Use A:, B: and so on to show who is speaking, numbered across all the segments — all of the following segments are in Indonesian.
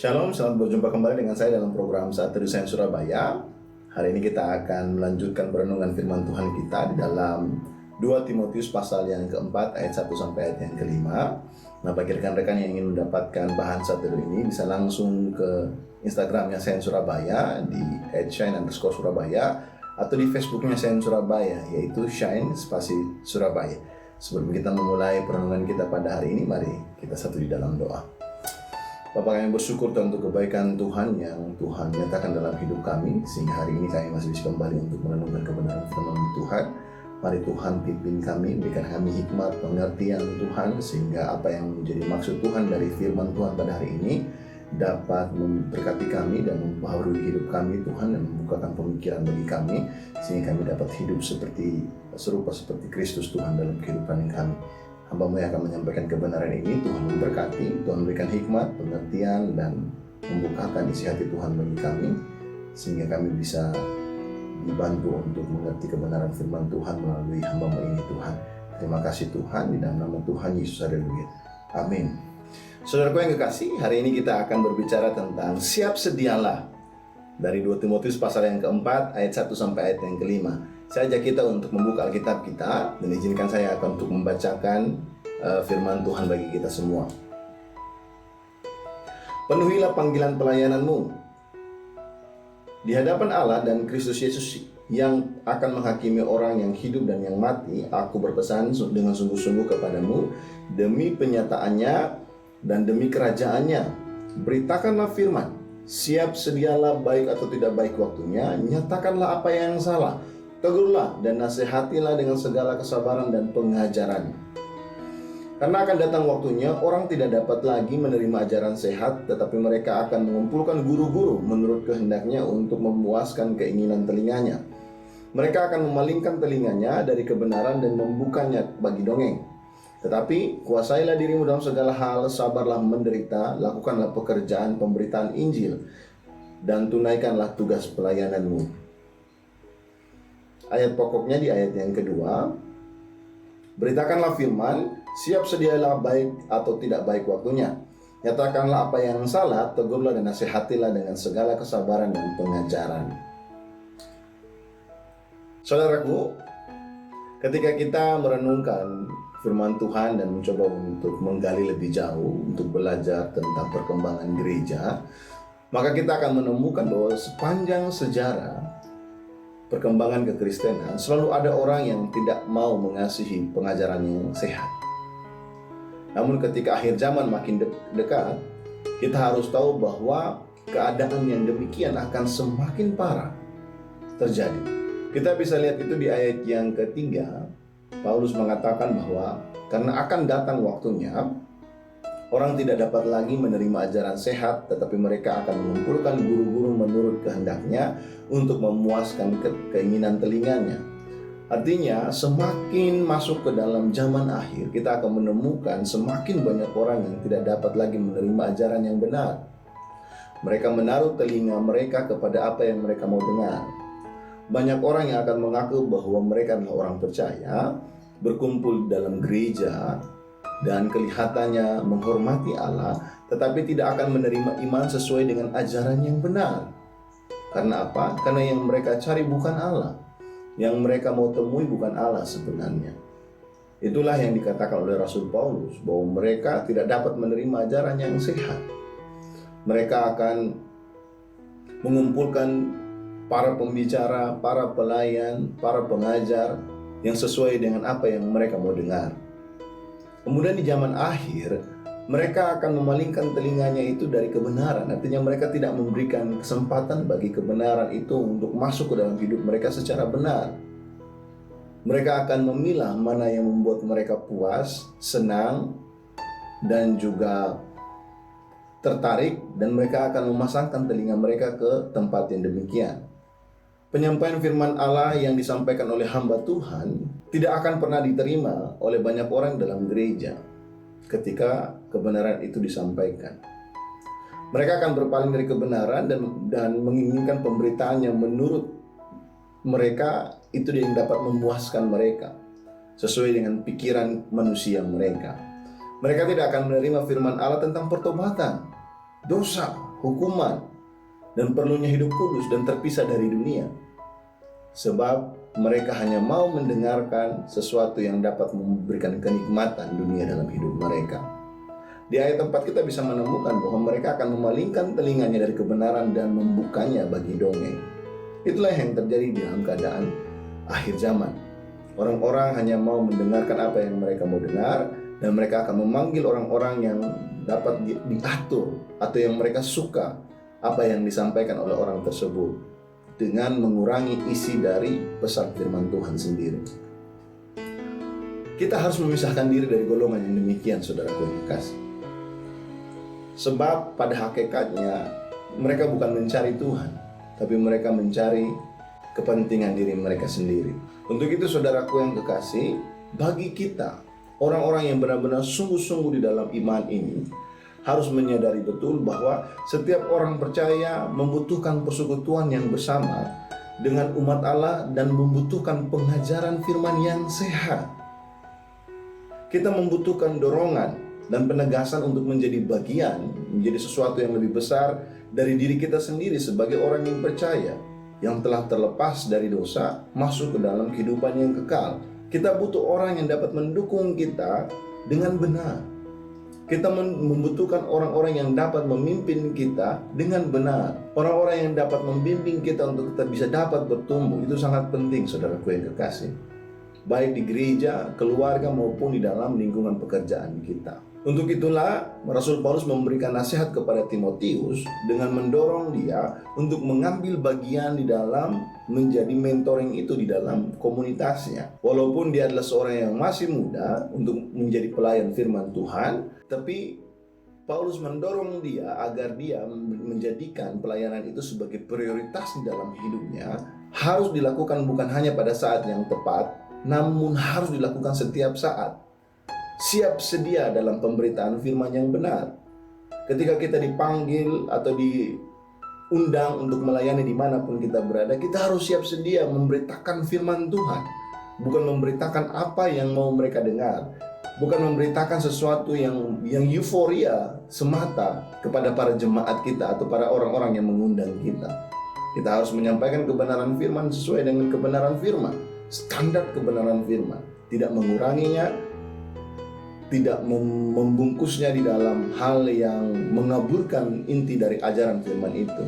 A: Shalom, selamat berjumpa kembali dengan saya dalam program Saat Teduh Sains Surabaya. Hari ini kita akan melanjutkan perenungan firman Tuhan kita di dalam 2 Timotius pasal yang keempat ayat 1 sampai ayat yang kelima. Nah, bagi rekan-rekan yang ingin mendapatkan bahan Saat Teduh ini bisa langsung ke Instagramnya Sains Surabaya di @shine_surabaya atau di Facebooknya Sains Surabaya, yaitu Shine spasi Surabaya. Sebelum kita memulai perenungan kita pada hari ini, mari kita satu di dalam doa. Bapak, kami bersyukur untuk kebaikan Tuhan yang Tuhan nyatakan dalam hidup kami, sehingga hari ini kami masih bisa kembali untuk merenungkan kebenaran firman Tuhan. Mari Tuhan pimpin kami, berikan kami hikmat, pengertian Tuhan, sehingga apa yang menjadi maksud Tuhan dari firman Tuhan pada hari ini dapat memberkati kami dan membaharui hidup kami Tuhan, dan membukakan pemikiran bagi kami, sehingga kami dapat hidup serupa seperti Kristus Tuhan dalam kehidupan kami. Hamba-Mu yang akan menyampaikan kebenaran ini, Tuhan memberkati, Tuhan memberikan hikmat, pengertian, dan membukakan isi hati Tuhan bagi kami, sehingga kami bisa dibantu untuk mengerti kebenaran firman Tuhan melalui hamba-Mu ini Tuhan. Terima kasih Tuhan, di dalam nama Tuhan Yesus, haleluya. Amin. Saudaraku yang kekasih, hari ini kita akan berbicara tentang siap sedialah dari 2 Timotius pasal yang keempat ayat 1 sampai ayat yang kelima. Saya ajak kita untuk membuka Alkitab kita, dan izinkan saya akan untuk membacakan firman Tuhan bagi kita semua. Penuhilah panggilan pelayananmu di hadapan Allah dan Kristus Yesus yang akan menghakimi orang yang hidup dan yang mati. Aku berpesan dengan sungguh-sungguh kepadamu demi penyataannya dan demi kerajaannya. Beritakanlah firman, siap sedialah baik atau tidak baik waktunya, nyatakanlah apa yang salah, tegurlah dan nasihatilah dengan segala kesabaran dan pengajaran. Karena akan datang waktunya orang tidak dapat lagi menerima ajaran sehat, tetapi mereka akan mengumpulkan guru-guru menurut kehendaknya untuk memuaskan keinginan telinganya. Mereka akan memalingkan telinganya dari kebenaran dan membukanya bagi dongeng. Tetapi kuasailah dirimu dalam segala hal, sabarlah menderita, lakukanlah pekerjaan pemberitaan Injil, dan tunaikanlah tugas pelayananmu. Ayat pokoknya di ayat yang kedua, beritakanlah firman, siap sedialah baik atau tidak baik waktunya. Nyatakanlah apa yang salah, tegurlah dan nasihatilah dengan segala kesabaran dan pengajaran. Saudaraku, ketika kita merenungkan firman Tuhan dan mencoba untuk menggali lebih jauh, untuk belajar tentang perkembangan gereja, maka kita akan menemukan bahwa sepanjang sejarah perkembangan kekristenan selalu ada orang yang tidak mau mengasihi pengajaran yang sehat. Namun ketika akhir zaman makin dekat, kita harus tahu bahwa keadaan yang demikian akan semakin parah terjadi. Kita bisa lihat itu di ayat yang ketiga. Paulus mengatakan bahwa karena akan datang waktunya orang tidak dapat lagi menerima ajaran sehat, tetapi mereka akan mengumpulkan guru-guru menurut kehendaknya untuk memuaskan keinginan telinganya. Artinya, semakin masuk ke dalam zaman akhir, kita akan menemukan semakin banyak orang yang tidak dapat lagi menerima ajaran yang benar. Mereka menaruh telinga mereka kepada apa yang mereka mau dengar. Banyak orang yang akan mengaku bahwa mereka adalah orang percaya, berkumpul dalam gereja, dan kelihatannya menghormati Allah, tetapi tidak akan menerima iman sesuai dengan ajaran yang benar. Karena apa? Karena yang mereka cari bukan Allah. Yang mereka mau temui bukan Allah sebenarnya. Itulah yang dikatakan oleh Rasul Paulus, bahwa mereka tidak dapat menerima ajaran yang sehat. Mereka akan mengumpulkan para pembicara, para pelayan, para pengajar yang sesuai dengan apa yang mereka mau dengar. Kemudian di zaman akhir, mereka akan memalingkan telinganya itu dari kebenaran. Artinya mereka tidak memberikan kesempatan bagi kebenaran itu untuk masuk ke dalam hidup mereka secara benar. Mereka akan memilah mana yang membuat mereka puas, senang, dan juga tertarik, dan mereka akan memasangkan telinga mereka ke tempat yang demikian. Penyampaian firman Allah yang disampaikan oleh hamba Tuhan tidak akan pernah diterima oleh banyak orang dalam gereja ketika kebenaran itu disampaikan. Mereka akan berpaling dari kebenaran dan menginginkan pemberitaan yang menurut mereka itu yang dapat memuaskan mereka sesuai dengan pikiran manusia mereka. Mereka tidak akan menerima firman Allah tentang pertobatan, dosa, hukuman, dan perlunya hidup kudus dan terpisah dari dunia. Sebab mereka hanya mau mendengarkan sesuatu yang dapat memberikan kenikmatan dunia dalam hidup mereka. Di ayat 4 kita bisa menemukan bahwa mereka akan memalingkan telinganya dari kebenaran dan membukanya bagi dongeng. Itulah yang terjadi di dalam keadaan akhir zaman. Orang-orang hanya mau mendengarkan apa yang mereka mau dengar, dan mereka akan memanggil orang-orang yang dapat diatur atau yang mereka suka apa yang disampaikan oleh orang tersebut, dengan mengurangi isi dari pesan firman Tuhan sendiri. Kita harus memisahkan diri dari golongan yang demikian, saudaraku yang kekasih. Sebab pada hakikatnya mereka bukan mencari Tuhan, tapi mereka mencari kepentingan diri mereka sendiri. Untuk itu, saudaraku yang kekasih, bagi kita, orang-orang yang benar-benar sungguh-sungguh di dalam iman ini, harus menyadari betul bahwa setiap orang percaya membutuhkan persekutuan yang bersama dengan umat Allah dan membutuhkan pengajaran firman yang sehat. Kita membutuhkan dorongan dan penegasan untuk menjadi bagian, menjadi sesuatu yang lebih besar dari diri kita sendiri sebagai orang yang percaya, yang telah terlepas dari dosa, masuk ke dalam kehidupan yang kekal. Kita butuh orang yang dapat mendukung kita dengan benar. Kita membutuhkan orang-orang yang dapat memimpin kita dengan benar. Orang-orang yang dapat membimbing kita untuk kita bisa dapat bertumbuh. Itu sangat penting, saudaraku yang kekasih. Baik di gereja, keluarga, maupun di dalam lingkungan pekerjaan kita. Untuk itulah Rasul Paulus memberikan nasihat kepada Timotius dengan mendorong dia untuk mengambil bagian di dalam menjadi mentoring itu di dalam komunitasnya. Walaupun dia adalah seorang yang masih muda untuk menjadi pelayan firman Tuhan, tapi Paulus mendorong dia agar dia menjadikan pelayanan itu sebagai prioritas di dalam hidupnya. Harus dilakukan bukan hanya pada saat yang tepat, namun harus dilakukan setiap saat. Siap sedia dalam pemberitaan firman yang benar. Ketika kita dipanggil atau diundang untuk melayani dimanapun kita berada, kita harus siap sedia memberitakan firman Tuhan. Bukan memberitakan apa yang mau mereka dengar, bukan memberitakan sesuatu yang euforia semata kepada para jemaat kita atau para orang-orang yang mengundang kita. Kita harus menyampaikan kebenaran firman sesuai dengan kebenaran firman, standar kebenaran firman, tidak menguranginya, tidak membungkusnya di dalam hal yang mengaburkan inti dari ajaran firman itu.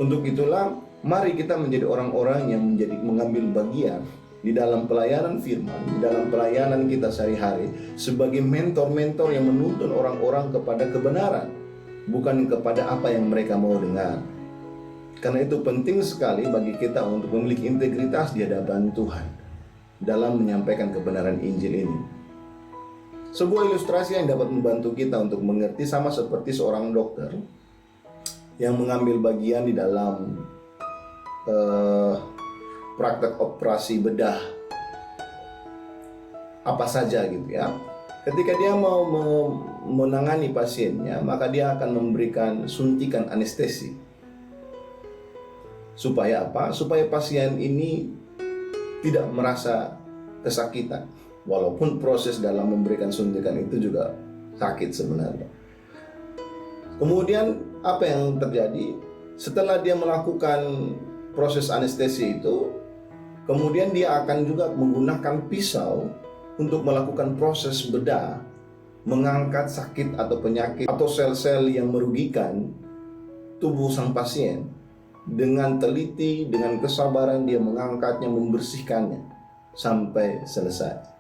A: Untuk itulah, mari kita menjadi orang-orang yang mengambil bagian di dalam pelayanan firman, di dalam pelayanan kita sehari-hari, sebagai mentor-mentor yang menuntun orang-orang kepada kebenaran, bukan kepada apa yang mereka mau dengar. Karena itu penting sekali bagi kita untuk memiliki integritas di hadapan Tuhan dalam menyampaikan kebenaran Injil ini. Sebuah ilustrasi yang dapat membantu kita untuk mengerti sama seperti seorang dokter yang mengambil bagian di dalam praktek operasi bedah apa saja gitu ya. Ketika dia mau menangani pasiennya, maka dia akan memberikan suntikan anestesi. Supaya apa? Supaya pasien ini tidak merasa kesakitan. Walaupun proses dalam memberikan suntikan itu juga sakit sebenarnya. Kemudian apa yang terjadi? Setelah dia melakukan proses anestesi itu, kemudian dia akan juga menggunakan pisau untuk melakukan proses bedah, mengangkat sakit atau penyakit atau sel-sel yang merugikan tubuh sang pasien. Dengan teliti, dengan kesabaran dia mengangkatnya, membersihkannya sampai selesai.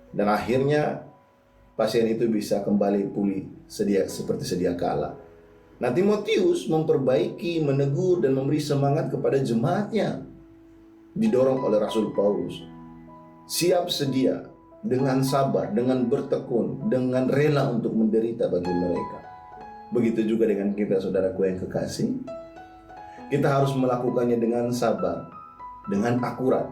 A: Dan akhirnya pasien itu bisa kembali pulih seperti sedia kala. Nah, Timotius memperbaiki, menegur, dan memberi semangat kepada jemaatnya, didorong oleh Rasul Paulus. Siap sedia, dengan sabar, dengan bertekun, dengan rela untuk menderita bagi mereka. Begitu juga dengan kita, saudaraku yang kekasih. Kita harus melakukannya dengan sabar, dengan akurat,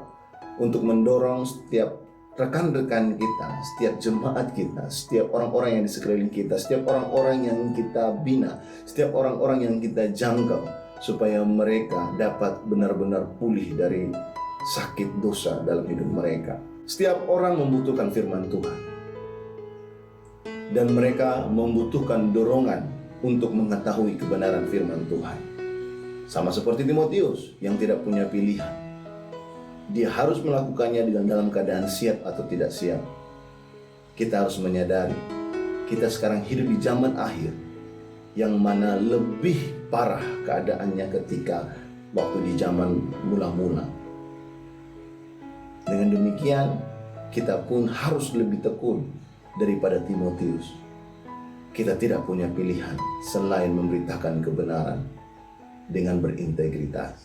A: untuk mendorong setiap rekan-rekan kita, setiap jemaat kita, setiap orang-orang yang di sekeliling kita, setiap orang-orang yang kita bina, setiap orang-orang yang kita jangkau, supaya mereka dapat benar-benar pulih dari sakit dosa dalam hidup mereka. Setiap orang membutuhkan firman Tuhan, dan mereka membutuhkan dorongan untuk mengetahui kebenaran firman Tuhan. Sama seperti Timotius yang tidak punya pilihan. Dia harus melakukannya dalam keadaan siap atau tidak siap. Kita harus menyadari, kita sekarang hidup di zaman akhir, yang mana lebih parah keadaannya ketika waktu di zaman mula-mula. Dengan demikian, kita pun harus lebih tekun daripada Timotius. Kita tidak punya pilihan selain memberitakan kebenaran dengan berintegritas.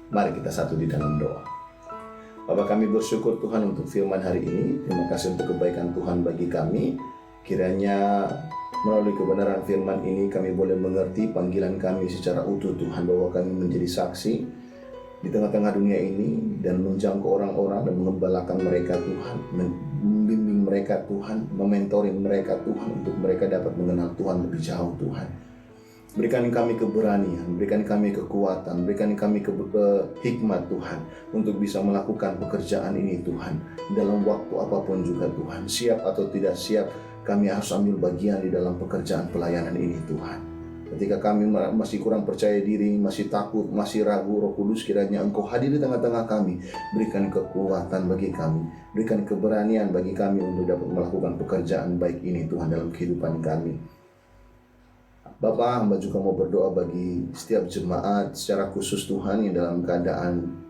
A: Mari kita satu di dalam doa. Bapa, kami bersyukur Tuhan untuk firman hari ini. Terima kasih untuk kebaikan Tuhan bagi kami. Kiranya melalui kebenaran firman ini kami boleh mengerti panggilan kami secara utuh Tuhan, bahwa kami menjadi saksi di tengah-tengah dunia ini dan menjangkau orang-orang dan mengembalakan mereka Tuhan, membimbing mereka Tuhan, mementoring mereka Tuhan, untuk mereka dapat mengenal Tuhan lebih jauh Tuhan. Berikan kami keberanian, berikan kami kekuatan, berikan kami hikmat Tuhan, untuk bisa melakukan pekerjaan ini Tuhan, dalam waktu apapun juga Tuhan. Siap atau tidak siap, kami harus ambil bagian di dalam pekerjaan pelayanan ini Tuhan. Ketika kami masih kurang percaya diri, masih takut, masih ragu, Roh Kudus kiranya Engkau hadir di tengah-tengah kami. Berikan kekuatan bagi kami, berikan keberanian bagi kami untuk dapat melakukan pekerjaan baik ini Tuhan dalam kehidupan kami. Bapak, hamba juga mau berdoa bagi setiap jemaat secara khusus Tuhan yang dalam keadaan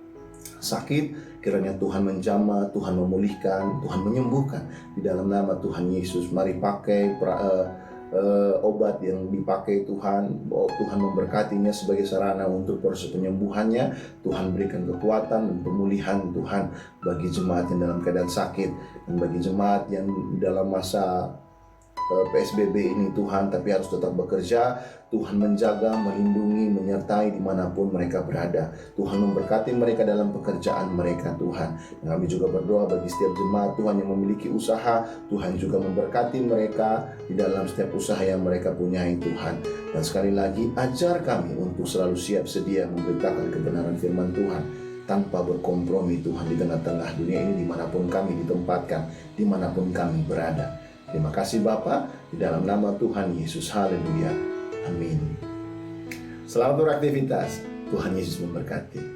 A: sakit. Kiranya Tuhan menjamah, Tuhan memulihkan, Tuhan menyembuhkan. Di dalam nama Tuhan Yesus, mari pakai obat yang dipakai Tuhan. Tuhan memberkatinya sebagai sarana untuk proses penyembuhannya. Tuhan berikan kekuatan dan pemulihan Tuhan bagi jemaat yang dalam keadaan sakit, dan bagi jemaat yang dalam masa PSBB ini Tuhan, tapi harus tetap bekerja. Tuhan menjaga, melindungi, menyertai dimanapun mereka berada. Tuhan memberkati mereka dalam pekerjaan mereka Tuhan. Dan kami juga berdoa bagi setiap jemaat Tuhan yang memiliki usaha. Tuhan juga memberkati mereka di dalam setiap usaha yang mereka punyai Tuhan. Dan sekali lagi, ajar kami untuk selalu siap sedia memberitakan kebenaran firman Tuhan, tanpa berkompromi Tuhan, di tengah-tengah dunia ini, dimanapun kami ditempatkan, dimanapun kami berada. Terima kasih Bapa, di dalam nama Tuhan Yesus. Haleluya. Amin. Selamat beraktivitas. Tuhan Yesus memberkati.